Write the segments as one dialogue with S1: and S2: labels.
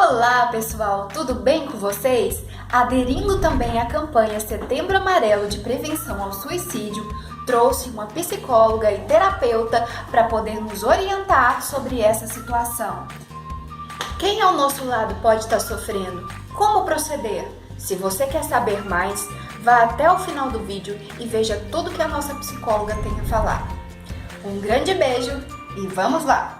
S1: Olá, pessoal! Tudo bem com vocês? Aderindo também à campanha Setembro Amarelo de Prevenção ao Suicídio, trouxe uma psicóloga e terapeuta para poder nos orientar sobre essa situação. Quem ao nosso lado pode estar sofrendo? Como proceder? Se você quer saber mais, vá até o final do vídeo e veja tudo que a nossa psicóloga tem a falar. Um grande beijo e vamos lá!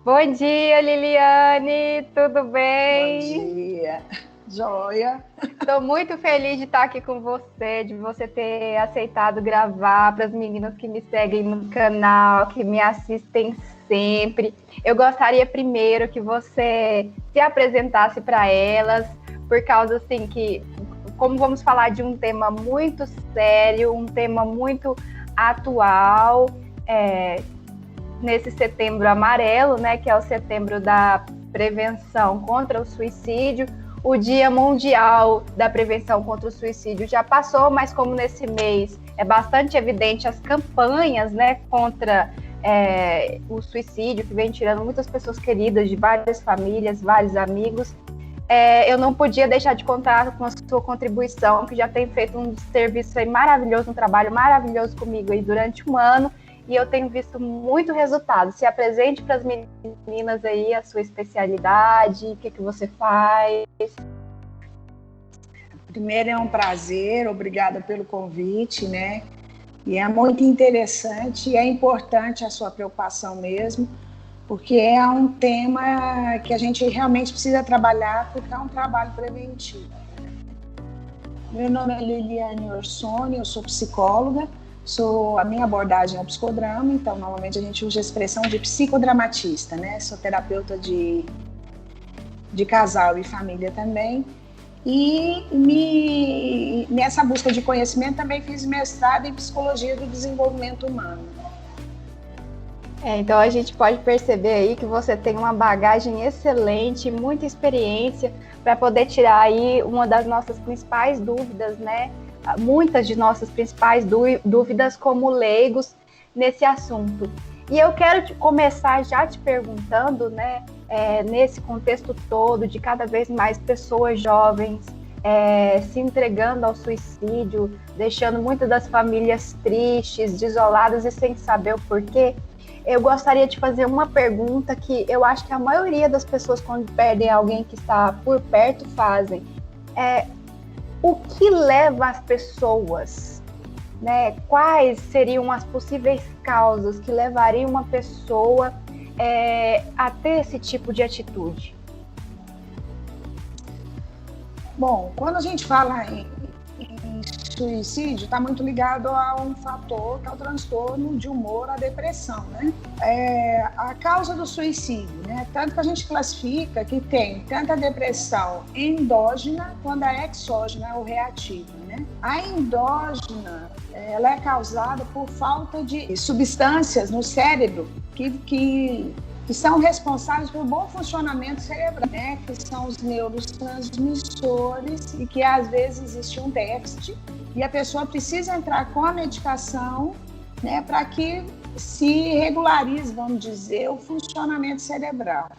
S2: Bom dia, Liliane, tudo bem?
S3: Bom dia, joia.
S2: Estou muito feliz de estar aqui com você, de você ter aceitado gravar para as meninas que me seguem no canal, que me assistem sempre. Eu gostaria primeiro que você se apresentasse para elas, por causa assim que, como vamos falar de um tema muito sério, um tema muito atual, nesse Setembro Amarelo, né, que é o Setembro da Prevenção contra o Suicídio. O Dia Mundial da Prevenção contra o Suicídio já passou, mas como nesse mês é bastante evidente as campanhas, né, contra o suicídio, que vem tirando muitas pessoas queridas de várias famílias, vários amigos, eu não podia deixar de contar com a sua contribuição, que já tem feito um serviço aí maravilhoso, um trabalho maravilhoso comigo aí durante um ano, e eu tenho visto muito resultado. Se apresente para as meninas aí a sua especialidade, o que você faz.
S3: Primeiro, é um prazer, obrigada pelo convite, né? E é muito interessante e é importante a sua preocupação mesmo, porque é um tema que a gente realmente precisa trabalhar, porque é um trabalho preventivo. Meu nome é Liliane Orsoni, eu sou psicóloga. A minha abordagem é o psicodrama, então normalmente a gente usa a expressão de psicodramatista, né? Sou terapeuta de casal e família também. E nessa busca de conhecimento também fiz mestrado em psicologia do desenvolvimento humano.
S2: Então a gente pode perceber aí que você tem uma bagagem excelente, muita experiência para poder tirar aí uma das nossas principais dúvidas, né? Muitas de nossas principais dúvidas como leigos nesse assunto. E eu quero começar já te perguntando, né, nesse contexto todo de cada vez mais pessoas jovens se entregando ao suicídio, deixando muitas das famílias tristes, desoladas e sem saber o porquê, eu gostaria de fazer uma pergunta que eu acho que a maioria das pessoas, quando perdem alguém que está por perto, fazem. O que leva as pessoas, né? Quais seriam as possíveis causas que levariam uma pessoa a ter esse tipo de atitude?
S3: Bom, quando a gente fala em suicídio, está muito ligado a um fator que é o transtorno de humor, a depressão, né? A causa do suicídio, né? Tanto que a gente classifica que tem tanto a depressão endógena quanto a exógena ou reativa, né? A endógena, ela é causada por falta de substâncias no cérebro que são responsáveis pelo bom funcionamento cerebral, né? Que são os neurotransmissores, e que às vezes existe um déficit e a pessoa precisa entrar com a medicação, né, para que se regularize, vamos dizer, o funcionamento cerebral.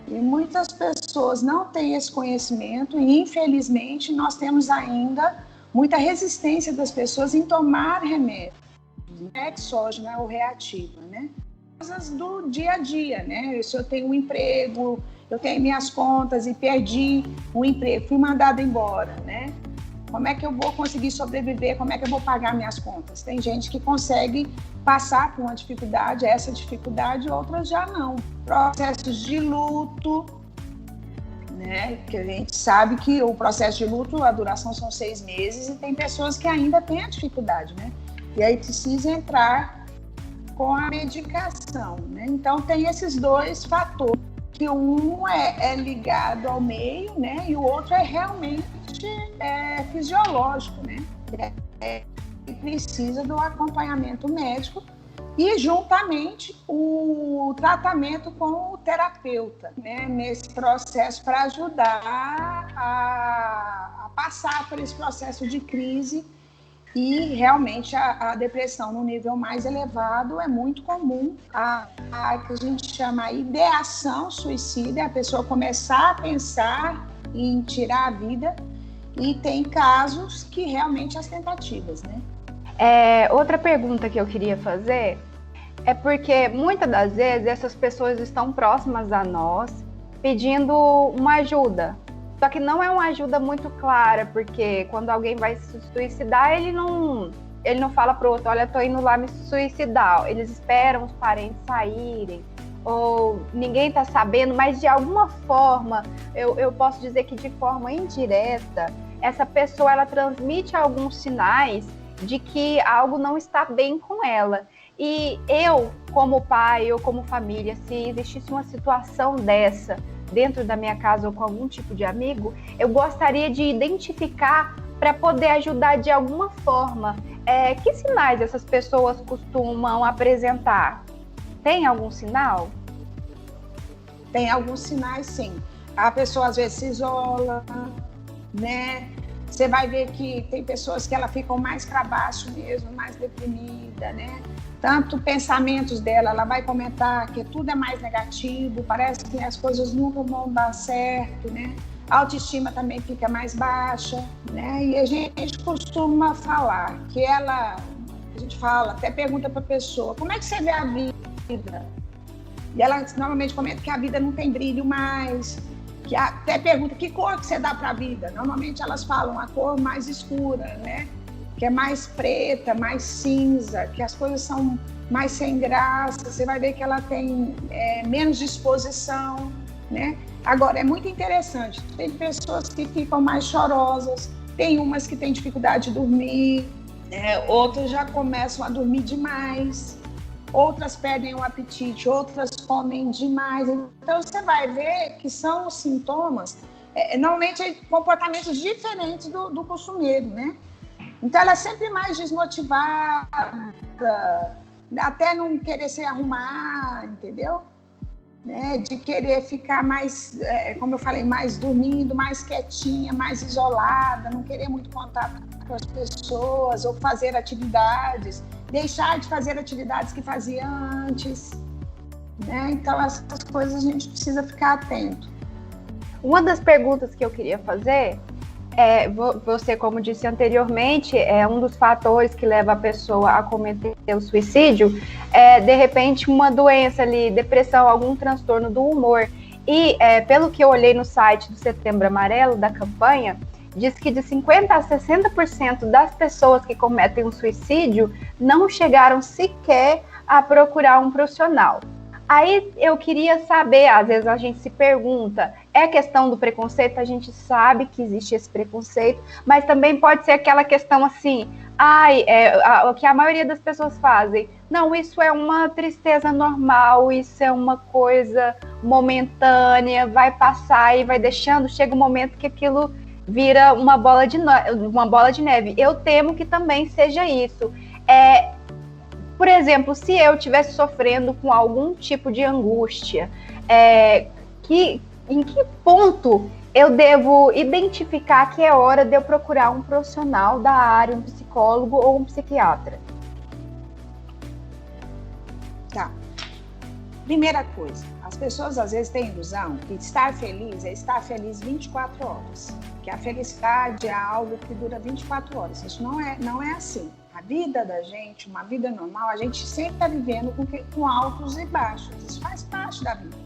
S3: E muitas pessoas não têm esse conhecimento e, infelizmente, nós temos ainda muita resistência das pessoas em tomar remédio, exógena ou reativa, né? Coisas do dia a dia, né? Se eu tenho um emprego, eu tenho minhas contas e perdi o emprego, fui mandada embora, né? Como é que eu vou conseguir sobreviver? Como é que eu vou pagar minhas contas? Tem gente que consegue passar por uma dificuldade, essa dificuldade, outras já não. Processos de luto, né? Que a gente sabe que o processo de luto, a duração são 6 meses e tem pessoas que ainda têm a dificuldade, né? E aí precisa entrar com a medicação, né? Então tem esses dois fatores, que um é ligado ao meio, né? E o outro é realmente fisiológico, né? E precisa do acompanhamento médico e juntamente o tratamento com o terapeuta, né? Nesse processo para ajudar a passar por esse processo de crise. E realmente a depressão no nível mais elevado é muito comum. A que a gente chama a ideação suicida, a pessoa começar a pensar em tirar a vida, e tem casos que realmente as tentativas, né?
S2: Outra pergunta que eu queria fazer é porque muitas das vezes essas pessoas estão próximas a nós pedindo uma ajuda. Só que não é uma ajuda muito clara, porque quando alguém vai se suicidar, ele não fala pro outro, olha, tô indo lá me suicidar. Eles esperam os parentes saírem, ou ninguém tá sabendo, mas de alguma forma, eu posso dizer que de forma indireta, essa pessoa, ela transmite alguns sinais de que algo não está bem com ela. E eu, como pai ou como família, se existisse uma situação dessa dentro da minha casa ou com algum tipo de amigo, eu gostaria de identificar para poder ajudar de alguma forma. Que sinais essas pessoas costumam apresentar? Tem algum sinal?
S3: Tem alguns sinais, sim. A pessoa às vezes se isola, né? Você vai ver que tem pessoas que elas ficam mais para baixo mesmo, mais deprimida, né? Tanto pensamentos dela, ela vai comentar que tudo é mais negativo, parece que as coisas nunca vão dar certo, né? A autoestima também fica mais baixa, né? E a gente costuma falar que a gente fala, até pergunta para a pessoa, como é que você vê a vida? E ela normalmente comenta que a vida não tem brilho mais, que até pergunta que cor que você dá para a vida. Normalmente elas falam a cor mais escura, né? Que é mais preta, mais cinza, que as coisas são mais sem graça, você vai ver que ela tem menos disposição, né? Agora, é muito interessante, tem pessoas que ficam mais chorosas, tem umas que têm dificuldade de dormir, outras já começam a dormir demais, outras perdem o apetite, outras comem demais. Então, você vai ver que são os sintomas, normalmente comportamentos diferentes do costumeiro, né? Então, ela é sempre mais desmotivada, até não querer se arrumar, entendeu? Né? De querer ficar mais, como eu falei, mais dormindo, mais quietinha, mais isolada, não querer muito contato com as pessoas ou fazer atividades, deixar de fazer atividades que fazia antes, né? Então, essas coisas a gente precisa ficar atento.
S2: Uma das perguntas que eu queria fazer você, como disse anteriormente, um dos fatores que leva a pessoa a cometer o suicídio de repente, uma doença ali, depressão, algum transtorno do humor. E, pelo que eu olhei no site do Setembro Amarelo, da campanha, diz que de 50% a 60% das pessoas que cometem um suicídio não chegaram sequer a procurar um profissional. Aí eu queria saber, às vezes a gente se pergunta, é questão do preconceito? A gente sabe que existe esse preconceito, mas também pode ser aquela questão assim, o que a maioria das pessoas fazem. Não, isso é uma tristeza normal, isso é uma coisa momentânea, vai passar e vai deixando, chega um momento que aquilo vira uma bola de neve. Eu temo que também seja isso. Por exemplo, se eu estivesse sofrendo com algum tipo de angústia, em que ponto eu devo identificar que é hora de eu procurar um profissional da área, um psicólogo ou um psiquiatra?
S3: Tá. Primeira coisa, as pessoas às vezes têm a ilusão que estar feliz é estar feliz 24 horas. Que a felicidade é algo que dura 24 horas. Isso não é assim. A vida da gente, uma vida normal, a gente sempre está vivendo com altos e baixos. Isso faz parte da vida.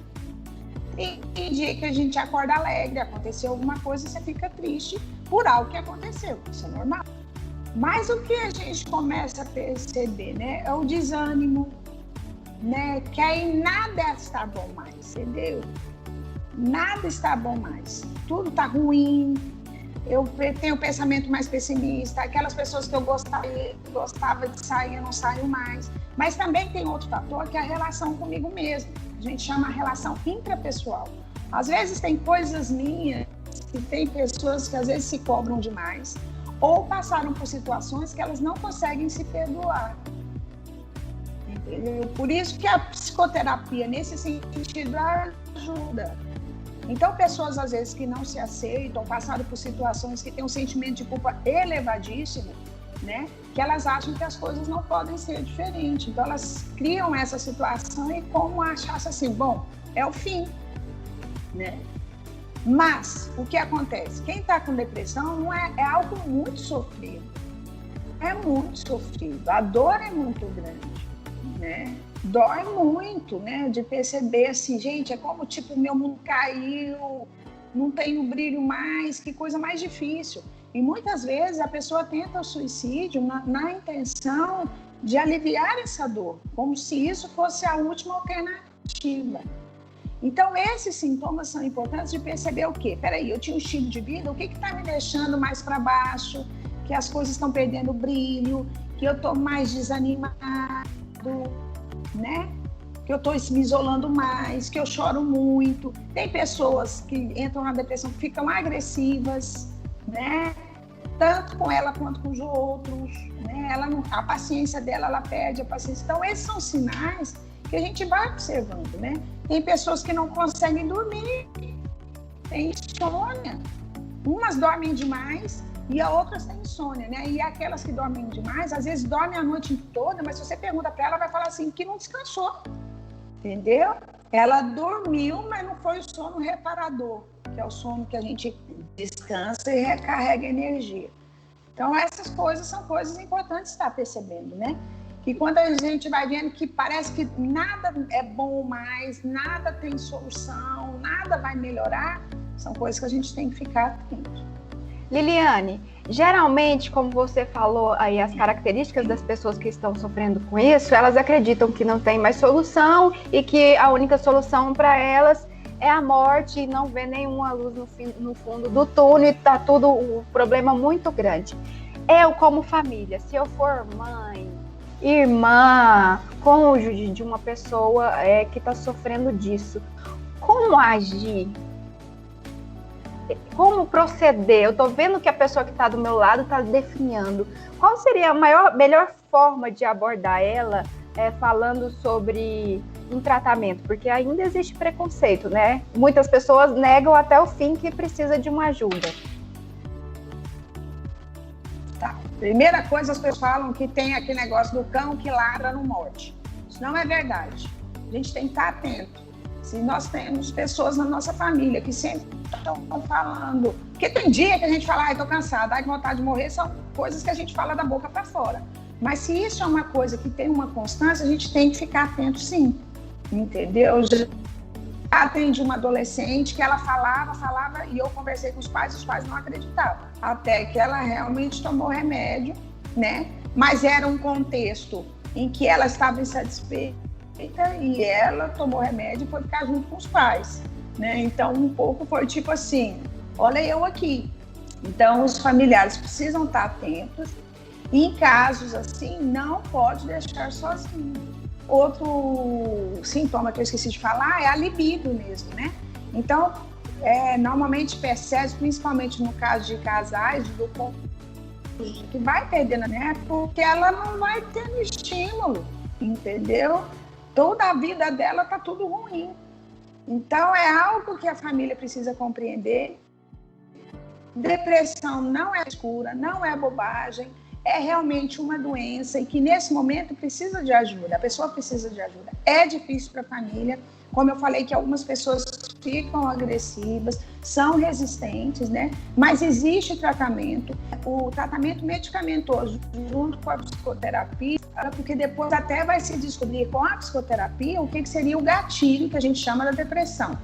S3: Tem dia que a gente acorda alegre, aconteceu alguma coisa e você fica triste por algo que aconteceu. Isso é normal. Mas o que a gente começa a perceber, né, é o desânimo, né? Que aí nada está bom mais, entendeu? Nada está bom mais. Tudo está ruim. Eu tenho um pensamento mais pessimista, aquelas pessoas que eu gostava de sair, eu não saio mais. Mas também tem outro fator, que é a relação comigo mesmo. A gente chama a relação intrapessoal. Às vezes tem coisas minhas, que tem pessoas que às vezes se cobram demais, ou passaram por situações que elas não conseguem se perdoar. Entendeu? Por isso que a psicoterapia, nesse sentido, ajuda. Então, pessoas, às vezes, que não se aceitam, passaram por situações que têm um sentimento de culpa elevadíssimo, né? Que elas acham que as coisas não podem ser diferentes. Então, elas criam essa situação e como achasse assim, bom, é o fim, né? Mas, o que acontece? Quem está com depressão não é algo muito sofrido. É muito sofrido. A dor é muito grande, né? Dói muito, né? De perceber assim, gente, é como tipo, meu mundo caiu, não tenho brilho mais, que coisa mais difícil. E muitas vezes a pessoa tenta o suicídio na intenção de aliviar essa dor, como se isso fosse a última alternativa. Então, esses sintomas são importantes de perceber o quê? Peraí, eu tinha um estilo de vida, o que está me deixando mais para baixo? Que as coisas estão perdendo brilho, que eu estou mais desanimado, né? Que eu estou me isolando mais, que eu choro muito. Tem pessoas que entram na depressão que ficam agressivas, né? Tanto com ela quanto com os outros, né? A paciência dela, ela perde a paciência. Então, esses são sinais que a gente vai observando, né? Tem pessoas que não conseguem dormir, tem insônia. Umas dormem demais e as outras têm insônia, né? E aquelas que dormem demais, às vezes dormem a noite toda, mas se você pergunta para ela, vai falar assim, que não descansou, entendeu? Ela dormiu, mas não foi o sono reparador, que é o sono que a gente descansa e recarrega energia. Então, essas coisas são coisas importantes de estar percebendo, né? Que quando a gente vai vendo que parece que nada é bom mais, nada tem solução, nada vai melhorar, são coisas que a gente tem que ficar atento.
S2: Liliane, geralmente, como você falou aí, as características das pessoas que estão sofrendo com isso, elas acreditam que não tem mais solução e que a única solução para elas é a morte e não vê nenhuma luz no fundo do túnel e tá tudo um problema muito grande. Eu, como família, se eu for mãe, irmã, cônjuge de uma pessoa que está sofrendo disso, como agir? Como proceder? Eu estou vendo que a pessoa que está do meu lado está definhando. Qual seria a melhor forma de abordar ela falando sobre um tratamento? Porque ainda existe preconceito, né? Muitas pessoas negam até o fim que precisa de uma ajuda.
S3: Tá. Primeira coisa, as pessoas falam que tem aquele negócio do cão que ladra não morde. Isso não é verdade. A gente tem que estar atento. Se nós temos pessoas na nossa família que sempre estão falando, porque tem dia que a gente fala, estou cansada, com vontade de morrer, são coisas que a gente fala da boca para fora. Mas se isso é uma coisa que tem uma constância, a gente tem que ficar atento sim, entendeu? Já atendi uma adolescente que ela falava, e eu conversei com os pais não acreditavam. Até que ela realmente tomou remédio, né? Mas era um contexto em que ela estava insatisfeita e ela tomou remédio e foi ficar junto com os pais, né? Então, um pouco foi tipo assim, olha eu aqui. Então, os familiares precisam estar atentos e em casos assim, não pode deixar sozinho. Outro sintoma que eu esqueci de falar é a libido mesmo, né? Então, normalmente percebe, principalmente no caso de casais, do cônjuge que vai perdendo, né? Porque ela não vai tendo estímulo, entendeu? Toda a vida dela tá tudo ruim. Então, é algo que a família precisa compreender. Depressão não é escura, não é bobagem, é realmente uma doença e que nesse momento precisa de ajuda, a pessoa precisa de ajuda. É difícil para a família, como eu falei que algumas pessoas ficam agressivas, são resistentes, né? Mas existe tratamento, o tratamento medicamentoso junto com a psicoterapia, porque depois até vai se descobrir com a psicoterapia o que seria o gatilho que a gente chama da depressão,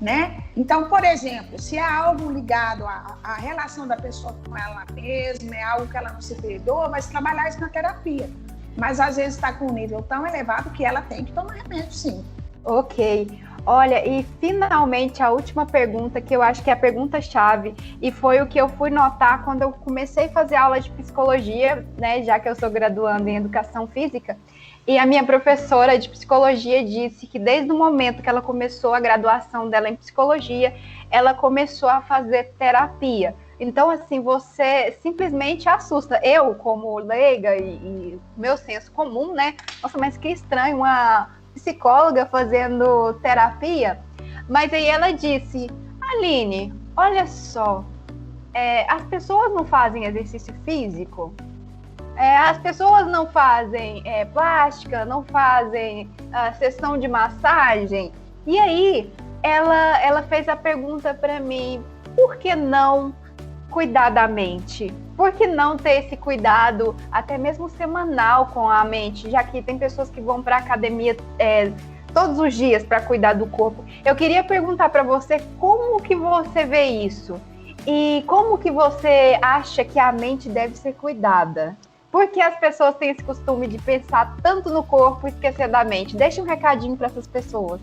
S3: né? Então, por exemplo, se é algo ligado à relação da pessoa com ela mesma, é algo que ela não se perdoa, vai se trabalhar isso na terapia. Mas às vezes está com um nível tão elevado que ela tem que tomar remédio, sim.
S2: Ok. Olha, e finalmente a última pergunta, que eu acho que é a pergunta-chave, e foi o que eu fui notar quando eu comecei a fazer aula de psicologia, né, já que eu sou graduanda em educação física, e a minha professora de psicologia disse que desde o momento que ela começou a graduação dela em psicologia, ela começou a fazer terapia. Então, assim, você simplesmente assusta. Eu, como leiga e meu senso comum, né, nossa, mas que estranho, uma psicóloga fazendo terapia. Mas aí ela disse, Aline, olha só, as pessoas não fazem exercício físico, as pessoas não fazem plástica, não fazem sessão de massagem. E aí ela fez a pergunta para mim, por que não cuidar da mente? Por que não ter esse cuidado, até mesmo semanal, com a mente? Já que tem pessoas que vão para a academia todos os dias para cuidar do corpo. Eu queria perguntar para você como que você vê isso? E como que você acha que a mente deve ser cuidada? Porque as pessoas têm esse costume de pensar tanto no corpo e esquecer da mente. Deixa um recadinho para essas pessoas.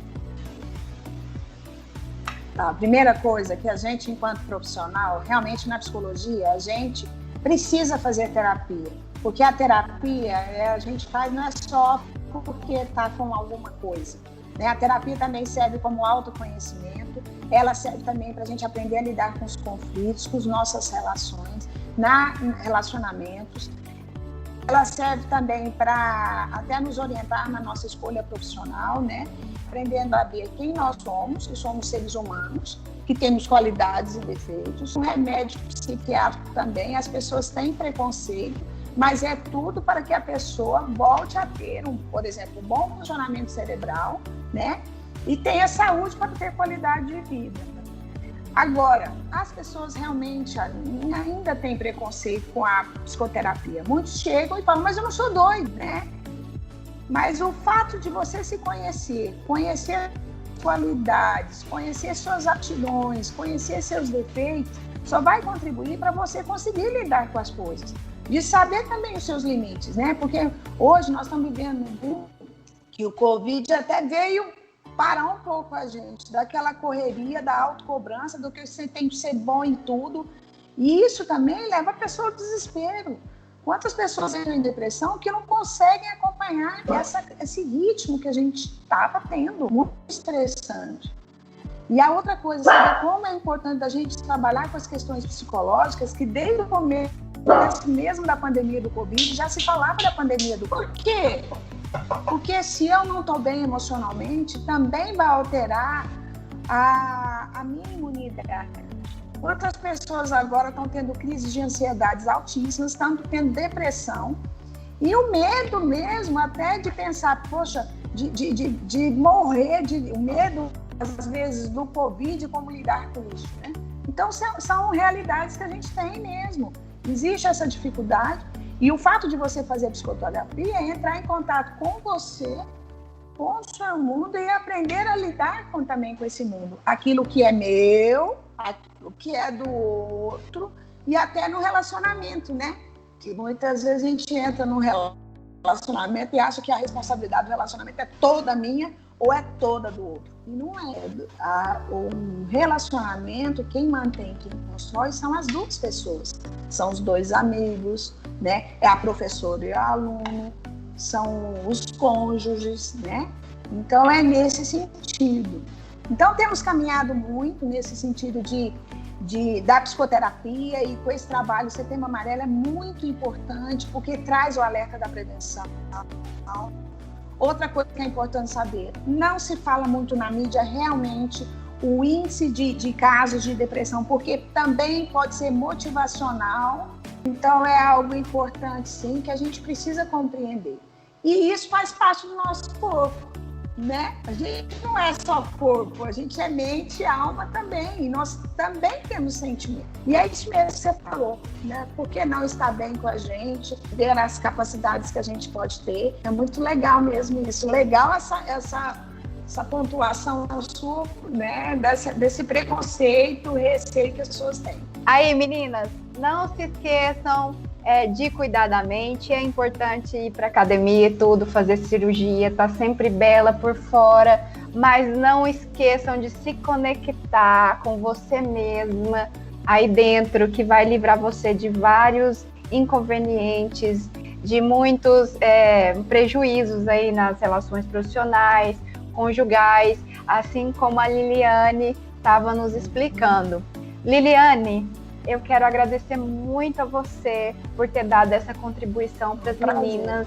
S3: A primeira coisa que a gente, enquanto profissional, realmente na psicologia, a gente precisa fazer terapia. Porque a terapia a gente faz não é só porque está com alguma coisa, né? A terapia também serve como autoconhecimento, ela serve também para a gente aprender a lidar com os conflitos, com as nossas relações, relacionamentos. Ela serve também para até nos orientar na nossa escolha profissional, né? Aprendendo a ver quem nós somos, que somos seres humanos, que temos qualidades e defeitos. Um remédio psiquiátrico também, as pessoas têm preconceito, mas é tudo para que a pessoa volte a ter, por exemplo, um bom funcionamento cerebral, né? E tenha saúde para ter qualidade de vida. Agora, as pessoas realmente ainda têm preconceito com a psicoterapia. Muitos chegam e falam, mas eu não sou doido, né? Mas o fato de você se conhecer qualidades, conhecer suas aptidões, conhecer seus defeitos, só vai contribuir para você conseguir lidar com as coisas. De saber também os seus limites, né? Porque hoje nós estamos vivendo um mundo que o Covid até veio parar um pouco a gente, daquela correria, da autocobrança, do que você tem que ser bom em tudo. E isso também leva a pessoa ao desespero. Quantas pessoas entram em depressão que não conseguem acompanhar esse ritmo que a gente estava tendo, muito estressante. E a outra coisa, saber como é importante a gente trabalhar com as questões psicológicas, que desde o começo mesmo da pandemia do Covid, já se falava da pandemia do Covid. Por quê? Porque se eu não estou bem emocionalmente, também vai alterar a minha imunidade. Quantas pessoas agora estão tendo crises de ansiedades altíssimas, estão tendo depressão, e o medo mesmo até de pensar, poxa, de morrer, o medo, às vezes, do Covid, como lidar com isso, né? Então, são realidades que a gente tem mesmo. Existe essa dificuldade, e o fato de você fazer psicoterapia é entrar em contato com você, com o seu mundo, e aprender a lidar também com esse mundo. Aquilo que é meu, aquilo que é do outro, e até no relacionamento, né? Que muitas vezes a gente entra num relacionamento e acha que a responsabilidade do relacionamento é toda minha ou é toda do outro. E não é. O relacionamento, quem mantém, quem constrói, são as duas pessoas. São os dois amigos, né? É a professora e o aluno, são os cônjuges, né? Então, é nesse sentido. Então, temos caminhado muito nesse sentido da psicoterapia, e com esse trabalho, o Setembro Amarelo é muito importante, porque traz o alerta da prevenção. Outra coisa que é importante saber, não se fala muito na mídia realmente o índice de casos de depressão, porque também pode ser motivacional, então é algo importante sim, que a gente precisa compreender. E isso faz parte do nosso corpo, né? A gente não é só corpo, a gente é mente e alma também, e nós também temos sentimento. E é isso mesmo que você falou, né? Por que não estar bem com a gente, ver as capacidades que a gente pode ter? É muito legal mesmo isso, legal essa pontuação sua, né? Desse preconceito, receio que as pessoas têm.
S2: Aí, meninas, não se esqueçam de cuidar da mente. É importante ir para academia e tudo, fazer cirurgia, tá sempre bela por fora, mas não esqueçam de se conectar com você mesma aí dentro, que vai livrar você de vários inconvenientes, de muitos prejuízos aí nas relações profissionais, conjugais, assim como a Liliane estava nos explicando. Liliane, eu quero agradecer muito a você por ter dado essa contribuição para as meninas,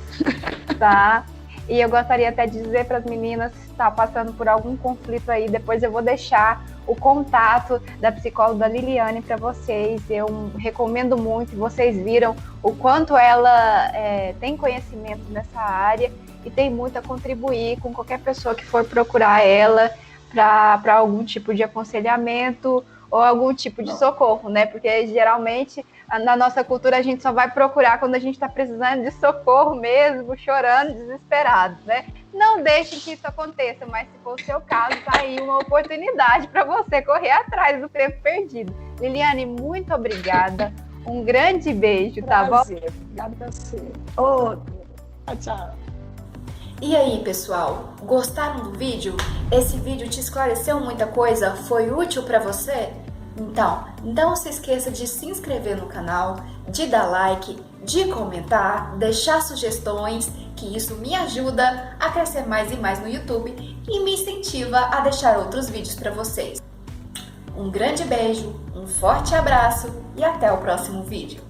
S2: tá? E eu gostaria até de dizer para as meninas que estão passando por algum conflito aí, depois eu vou deixar o contato da psicóloga Liliane para vocês. Eu recomendo muito, vocês viram o quanto ela tem conhecimento nessa área e tem muito a contribuir com qualquer pessoa que for procurar ela para algum tipo de aconselhamento ou algum tipo de socorro, né? Porque geralmente na nossa cultura a gente só vai procurar quando a gente está precisando de socorro mesmo, chorando, desesperado, né? Não deixem que isso aconteça, mas se for o seu caso, tá aí uma oportunidade para você correr atrás do tempo perdido. Liliane, muito obrigada. Um grande beijo, tá bom?
S3: Obrigada a você. Outro. Tchau.
S1: E aí, pessoal, gostaram do vídeo? Esse vídeo te esclareceu muita coisa? Foi útil para você? Então, não se esqueça de se inscrever no canal, de dar like, de comentar, deixar sugestões, que isso me ajuda a crescer mais e mais no YouTube e me incentiva a deixar outros vídeos para vocês. Um grande beijo, um forte abraço e até o próximo vídeo.